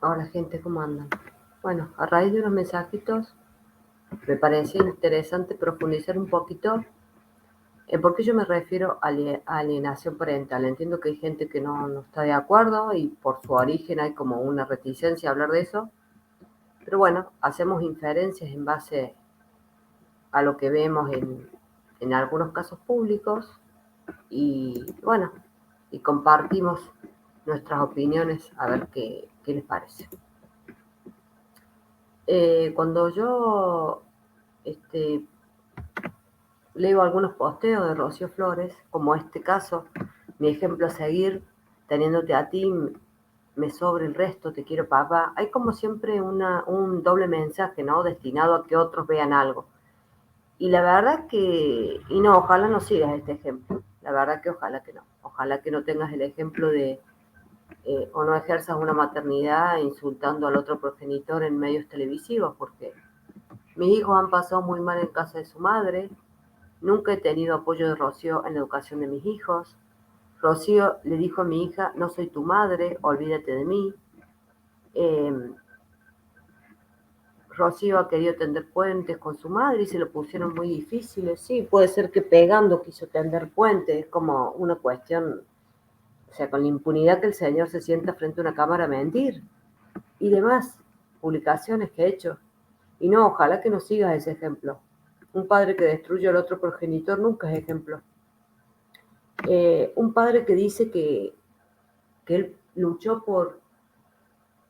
Hola gente, ¿cómo andan? Bueno, a raíz de unos mensajitos me parecía interesante profundizar un poquito en por qué yo me refiero a alienación parental. Entiendo que hay gente que no está de acuerdo y por su origen hay como una reticencia a hablar de eso, pero bueno, hacemos inferencias en base a lo que vemos en algunos casos públicos y bueno, y compartimos nuestras opiniones a ver qué les parece. Cuando yo este, leo algunos posteos de Rocío Flores, como este caso, mi ejemplo a seguir, teniéndote a ti, me sobra el resto, te quiero papá. Hay como siempre un doble mensaje, ¿no? Destinado a que otros vean algo. Y la verdad que, y no, ojalá no sigas este ejemplo. La verdad que ojalá que no. Ojalá que no tengas el ejemplo de, o no ejerzas una maternidad insultando al otro progenitor en medios televisivos, porque mis hijos han pasado muy mal en casa de su madre. Nunca he tenido apoyo de Rocío en la educación de mis hijos. Rocío le dijo a mi hija, no soy tu madre, olvídate de mí. Eh, Rocío ha querido tender puentes con su madre y se lo pusieron muy difíciles. Sí, puede ser que pegando quiso tender puentes, es como una cuestión, o sea, con la impunidad que el señor se sienta frente a una cámara a mentir. Y demás publicaciones que he hecho. Y no, ojalá que no sigas ese ejemplo. Un padre que destruye al otro progenitor nunca es ejemplo. Un padre que dice que él luchó por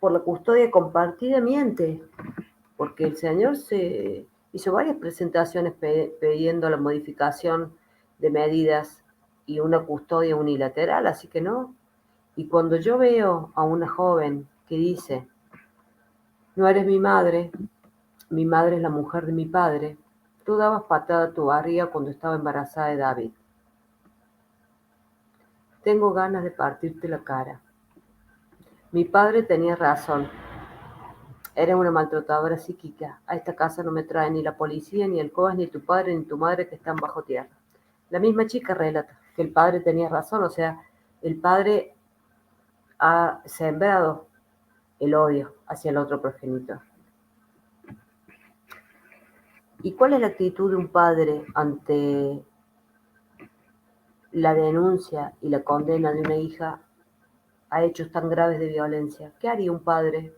la custodia compartida miente, porque el señor se hizo varias presentaciones pidiendo la modificación de medidas y una custodia unilateral, así que no. Y cuando yo veo a una joven que dice, no eres mi madre es la mujer de mi padre, tú dabas patada a tu barriga cuando estaba embarazada de David. Tengo ganas de partirte la cara. Mi padre tenía razón. Eres una maltratadora psíquica. A esta casa no me trae ni la policía, ni el COAS, ni tu padre, ni tu madre que están bajo tierra. La misma chica relata que el padre tenía razón, o sea, el padre ha sembrado el odio hacia el otro progenitor. ¿Y cuál es la actitud de un padre ante la denuncia y la condena de una hija a hechos tan graves de violencia? ¿Qué haría un padre?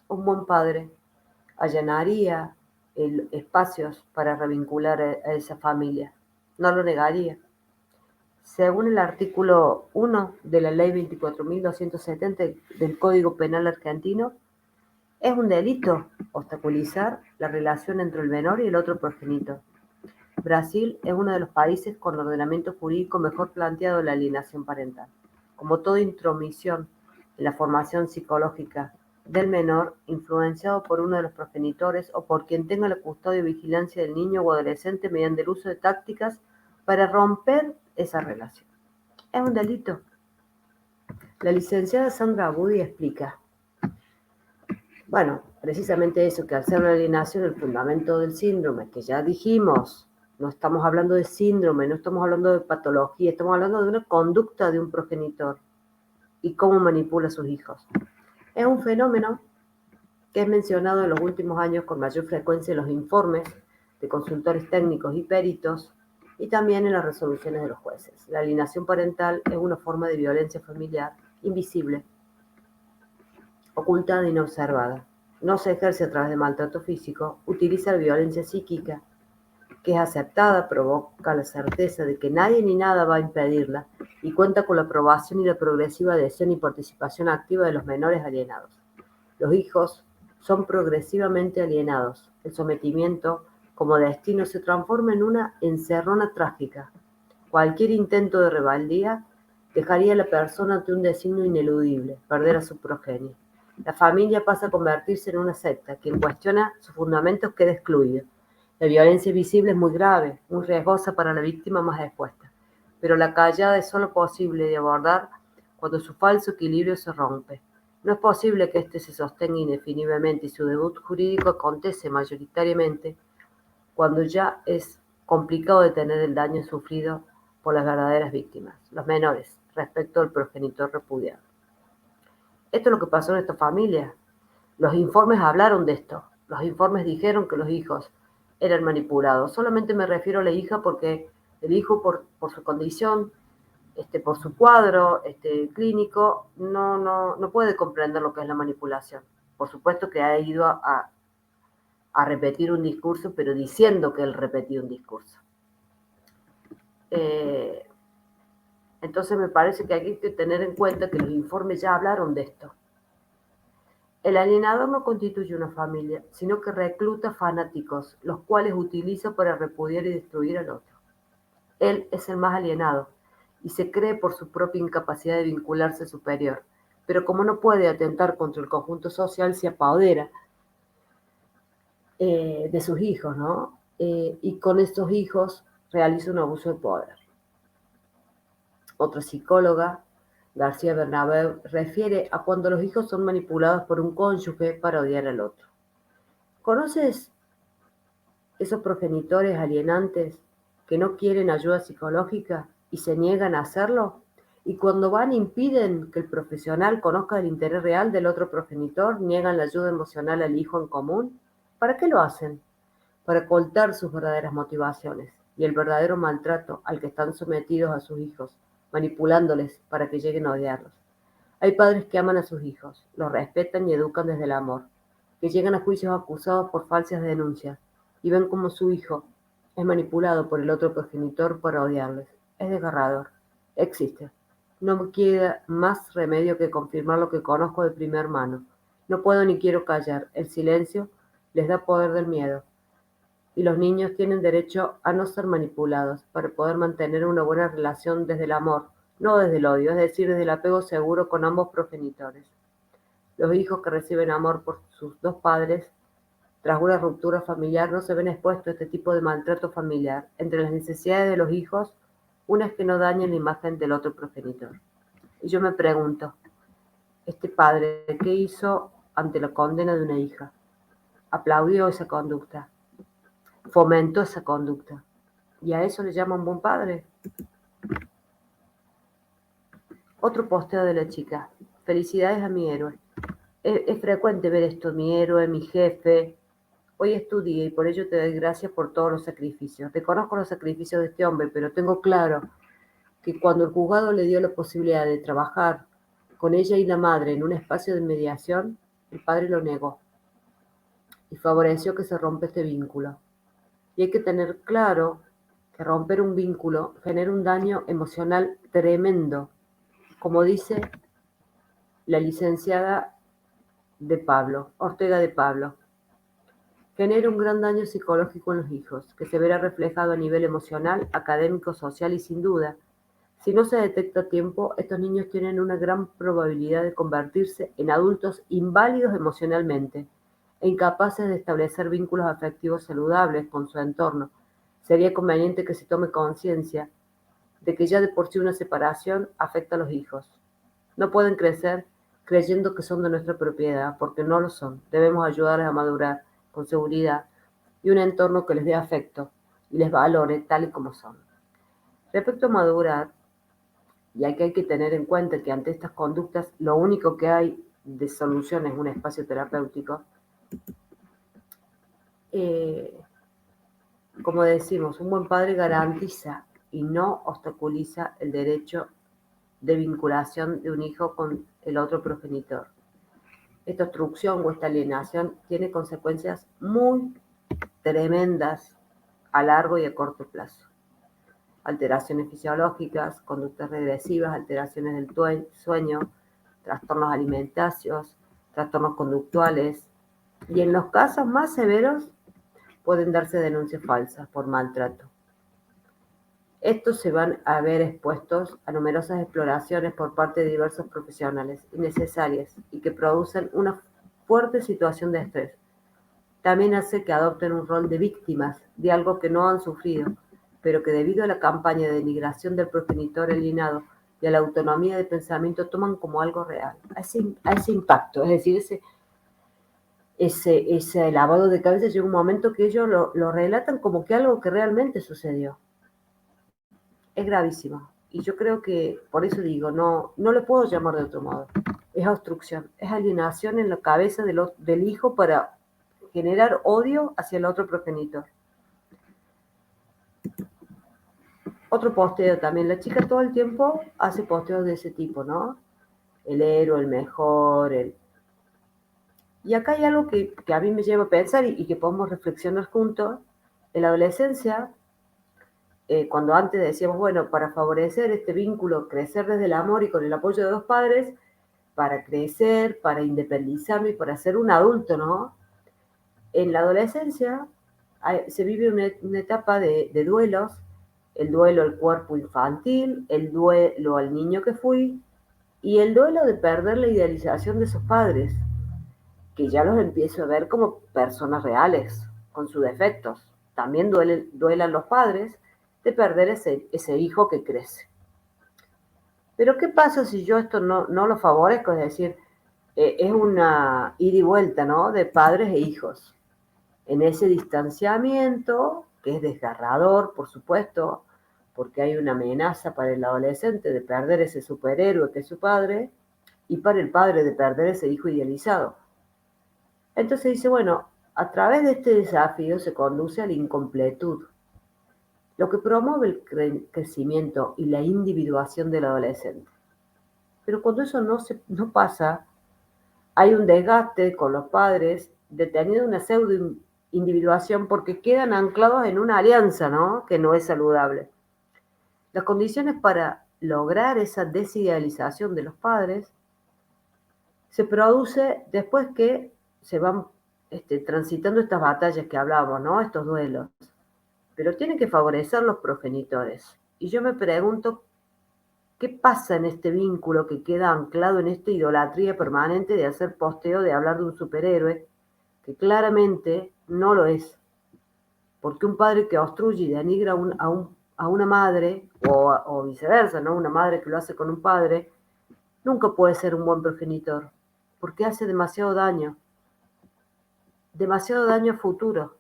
Un buen padre allanaría espacios para revincular a esa familia. No lo negaría. Según el artículo 1 de la ley 24.270 del Código Penal argentino, es un delito obstaculizar la relación entre el menor y el otro progenitor. Brasil es uno de los países con ordenamiento jurídico mejor planteado de la alienación parental. Como toda intromisión en la formación psicológica del menor, influenciado por uno de los progenitores o por quien tenga la custodia y vigilancia del niño o adolescente mediante el uso de tácticas para romper esa relación. Es un delito. La licenciada Sandra Budi explica, bueno, precisamente eso, que al ser una alienación el fundamento del síndrome, que ya dijimos, no estamos hablando de síndrome, no estamos hablando de patología, estamos hablando de una conducta de un progenitor y cómo manipula a sus hijos. Es un fenómeno que es mencionado en los últimos años con mayor frecuencia en los informes de consultores técnicos y peritos y también en las resoluciones de los jueces. La alienación parental es una forma de violencia familiar invisible, ocultada e inobservada. No se ejerce a través de maltrato físico, utiliza la violencia psíquica, que es aceptada, provoca la certeza de que nadie ni nada va a impedirla y cuenta con la aprobación y la progresiva adhesión y participación activa de los menores alienados. Los hijos son progresivamente alienados. El sometimiento como destino se transforma en una encerrona trágica. Cualquier intento de rebeldía dejaría a la persona ante un destino ineludible, perder a su progenie. La familia pasa a convertirse en una secta. Quien cuestiona sus fundamentos queda excluido. La violencia visible es muy grave, muy riesgosa para la víctima más expuesta, pero la callada es solo posible de abordar cuando su falso equilibrio se rompe. No es posible que éste se sostenga indefinidamente y su debut jurídico acontece mayoritariamente cuando ya es complicado detener el daño sufrido por las verdaderas víctimas, los menores, respecto al progenitor repudiado. Esto es lo que pasó en esta familia. Los informes hablaron de esto. Los informes dijeron que los hijos eran manipulados. Solamente me refiero a la hija porque el hijo, por su condición, por su cuadro clínico, no puede comprender lo que es la manipulación. Por supuesto que ha ido a repetir un discurso, pero diciendo que él repetía un discurso. Entonces me parece que hay que tener en cuenta que los informes ya hablaron de esto. El alienador no constituye una familia, sino que recluta fanáticos, los cuales utiliza para repudiar y destruir al otro. Él es el más alienado y se cree por su propia incapacidad de vincularse superior, pero como no puede atentar contra el conjunto social, se apodera de sus hijos, ¿no? Y con estos hijos realiza un abuso de poder. Otra psicóloga, García Bernabé, refiere a cuando los hijos son manipulados por un cónyuge para odiar al otro. ¿Conoces esos progenitores alienantes que no quieren ayuda psicológica y se niegan a hacerlo? Y cuando van impiden que el profesional conozca el interés real del otro progenitor, niegan la ayuda emocional al hijo en común. ¿Para qué lo hacen? Para ocultar sus verdaderas motivaciones y el verdadero maltrato al que están sometidos a sus hijos, manipulándoles para que lleguen a odiarlos. Hay padres que aman a sus hijos, los respetan y educan desde el amor, que llegan a juicios acusados por falsas denuncias y ven como su hijo es manipulado por el otro progenitor para odiarles. Es desgarrador. Existe. No me queda más remedio que confirmar lo que conozco de primera mano. No puedo ni quiero callar. El silencio les da poder del miedo. Y los niños tienen derecho a no ser manipulados para poder mantener una buena relación desde el amor, no desde el odio, es decir, desde el apego seguro con ambos progenitores. Los hijos que reciben amor por sus dos padres tras una ruptura familiar no se ven expuestos a este tipo de maltrato familiar. Entre las necesidades de los hijos, una es que no dañen la imagen del otro progenitor. Y yo me pregunto, este padre, ¿qué hizo ante la condena de una hija? Aplaudió esa conducta, fomentó esa conducta. ¿Y a eso le llaman buen padre? Otro posteo de la chica. Felicidades a mi héroe. Es frecuente ver esto, mi héroe, mi jefe. Hoy es tu día y por ello te doy gracias por todos los sacrificios. Reconozco los sacrificios de este hombre, pero tengo claro que cuando el juzgado le dio la posibilidad de trabajar con ella y la madre en un espacio de mediación, el padre lo negó y favoreció que se rompa este vínculo. Y hay que tener claro que romper un vínculo genera un daño emocional tremendo, como dice la licenciada Ortega de Pablo. Genera un gran daño psicológico en los hijos, que se verá reflejado a nivel emocional, académico, social y sin duda, si no se detecta a tiempo, estos niños tienen una gran probabilidad de convertirse en adultos inválidos emocionalmente e incapaces de establecer vínculos afectivos saludables con su entorno. Sería conveniente que se tome conciencia de que ya de por sí una separación afecta a los hijos. No pueden crecer creyendo que son de nuestra propiedad, porque no lo son. Debemos ayudarles a madurar con seguridad y un entorno que les dé afecto y les valore tal y como son. Respecto a madurar, y aquí hay que tener en cuenta que ante estas conductas lo único que hay de solución es un espacio terapéutico. Como decimos, un buen padre garantiza y no obstaculiza el derecho de vinculación de un hijo con el otro progenitor. Esta obstrucción o esta alienación tiene consecuencias muy tremendas a largo y a corto plazo. Alteraciones fisiológicas, conductas regresivas, alteraciones del sueño, trastornos alimenticios, trastornos conductuales y en los casos más severos pueden darse denuncias falsas por maltrato. Estos se van a ver expuestos a numerosas exploraciones por parte de diversos profesionales innecesarias y que producen una fuerte situación de estrés. También hace que adopten un rol de víctimas de algo que no han sufrido, pero que debido a la campaña de denigración del progenitor alienado y a la autonomía de pensamiento toman como algo real, a ese impacto, es decir, ese lavado de cabeza llega un momento que ellos lo relatan como que algo que realmente sucedió. Es gravísimo. Y yo creo que, por eso digo, no le puedo llamar de otro modo. Es obstrucción, es alienación en la cabeza del hijo para generar odio hacia el otro progenitor. Otro posteo también, la chica todo el tiempo hace posteos de ese tipo, ¿no? El héroe, el mejor, Y acá hay algo que a mí me lleva a pensar y que podemos reflexionar juntos. En la adolescencia, cuando antes decíamos, bueno, para favorecer este vínculo, crecer desde el amor y con el apoyo de los padres, para crecer, para independizarme y para ser un adulto, ¿no? En la adolescencia se vive una etapa de duelos, el duelo al cuerpo infantil, el duelo al niño que fui y el duelo de perder la idealización de sus padres, que ya los empiezo a ver como personas reales, con sus defectos. También duelan los padres de perder ese hijo que crece. Pero ¿qué pasa si yo esto no lo favorezco? Es decir, es una ida y vuelta, ¿no? De padres e hijos. En ese distanciamiento, que es desgarrador, por supuesto, porque hay una amenaza para el adolescente de perder ese superhéroe que es su padre, y para el padre de perder ese hijo idealizado. Entonces dice, bueno, a través de este desafío se conduce a la incompletud, lo que promueve el crecimiento y la individuación del adolescente. Pero cuando eso no pasa, hay un desgaste con los padres, deteniendo una pseudo individuación porque quedan anclados en una alianza, ¿no? Que no es saludable. Las condiciones para lograr esa desidealización de los padres se produce después que se van transitando estas batallas que hablábamos, ¿no? Estos duelos. Pero tienen que favorecer los progenitores. Y yo me pregunto, ¿qué pasa en este vínculo que queda anclado en esta idolatría permanente de hacer posteo, de hablar de un superhéroe, que claramente no lo es? Porque un padre que obstruye y denigra a una madre, o viceversa, ¿no? Una madre que lo hace con un padre, nunca puede ser un buen progenitor, porque hace demasiado daño a futuro.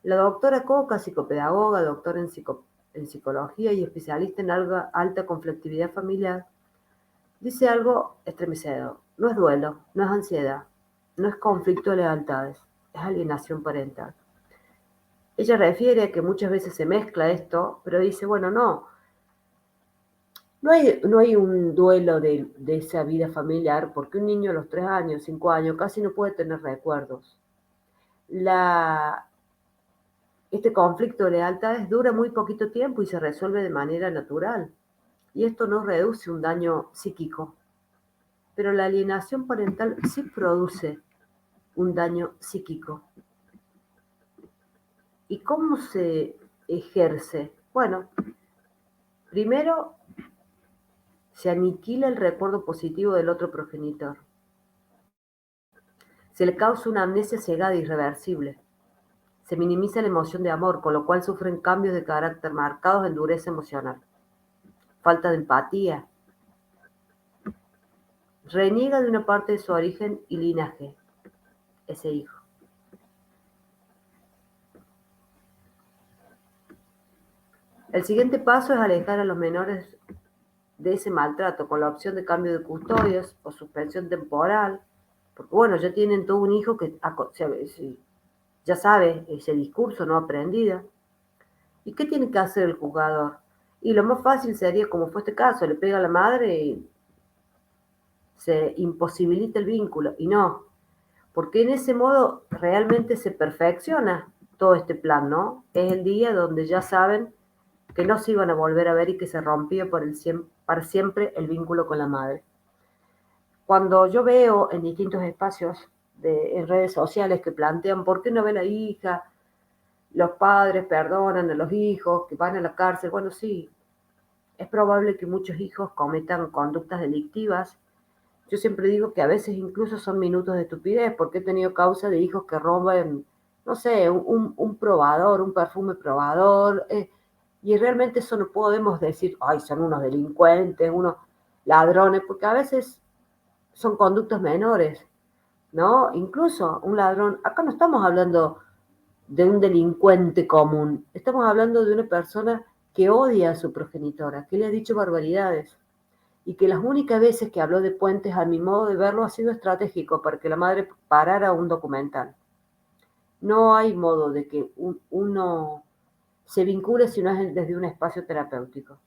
La doctora Coca, psicopedagoga, doctora en psicología y especialista en alta conflictividad familiar, dice algo estremecedor. No es duelo, no es ansiedad, no es conflicto de lealtades, es alienación parental. Ella refiere a que muchas veces se mezcla esto, pero dice, bueno, no hay un duelo de esa vida familiar, porque un niño a los 3 años, 5 años, casi no puede tener recuerdos. Este conflicto de lealtades dura muy poquito tiempo y se resuelve de manera natural. Y esto no reduce un daño psíquico. Pero la alienación parental sí produce un daño psíquico. ¿Y cómo se ejerce? Bueno, primero se aniquila el recuerdo positivo del otro progenitor. Se le causa una amnesia cegada e irreversible. Se minimiza la emoción de amor, con lo cual sufren cambios de carácter marcados en dureza emocional. Falta de empatía. Reniega de una parte de su origen y linaje, ese hijo. El siguiente paso es alejar a los menores de ese maltrato con la opción de cambio de custodias o suspensión temporal, porque bueno, ya tienen todo un hijo que ya sabe ese discurso no aprendido. ¿Y qué tiene que hacer el jugador? Y lo más fácil sería, como fue este caso, le pega a la madre y se imposibilita el vínculo. Y no, porque en ese modo realmente se perfecciona todo este plan, ¿no? Es el día donde ya saben que no se iban a volver a ver y que se rompió para siempre el vínculo con la madre. Cuando yo veo en distintos espacios en redes sociales que plantean por qué no ve la hija, los padres perdonan a los hijos, que van a la cárcel, bueno, sí, es probable que muchos hijos cometan conductas delictivas. Yo siempre digo que a veces incluso son minutos de estupidez, porque he tenido causa de hijos que roban, no sé, un probador, un perfume probador, y realmente eso no podemos decir, ay, son unos delincuentes, unos ladrones, porque a veces son conductos menores, ¿no? Incluso un ladrón, acá no estamos hablando de un delincuente común, estamos hablando de una persona que odia a su progenitora, que le ha dicho barbaridades, y que las únicas veces que habló de puentes, a mi modo de verlo, ha sido estratégico para que la madre parara un documental. No hay modo de que uno se vincule si no es desde un espacio terapéutico.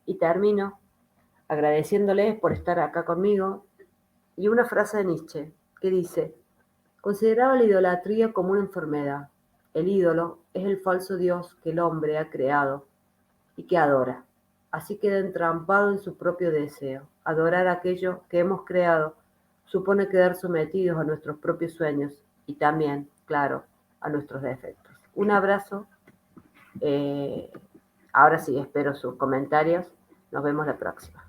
Y termino agradeciéndoles por estar acá conmigo y una frase de Nietzsche que dice: consideraba la idolatría como una enfermedad. El ídolo es el falso Dios que el hombre ha creado y que adora. Así queda entrampado en su propio deseo. Adorar aquello que hemos creado supone quedar sometidos a nuestros propios sueños y también, claro, a nuestros defectos. Un abrazo. eh, Ahora sí, espero sus comentarios. Nos vemos la próxima.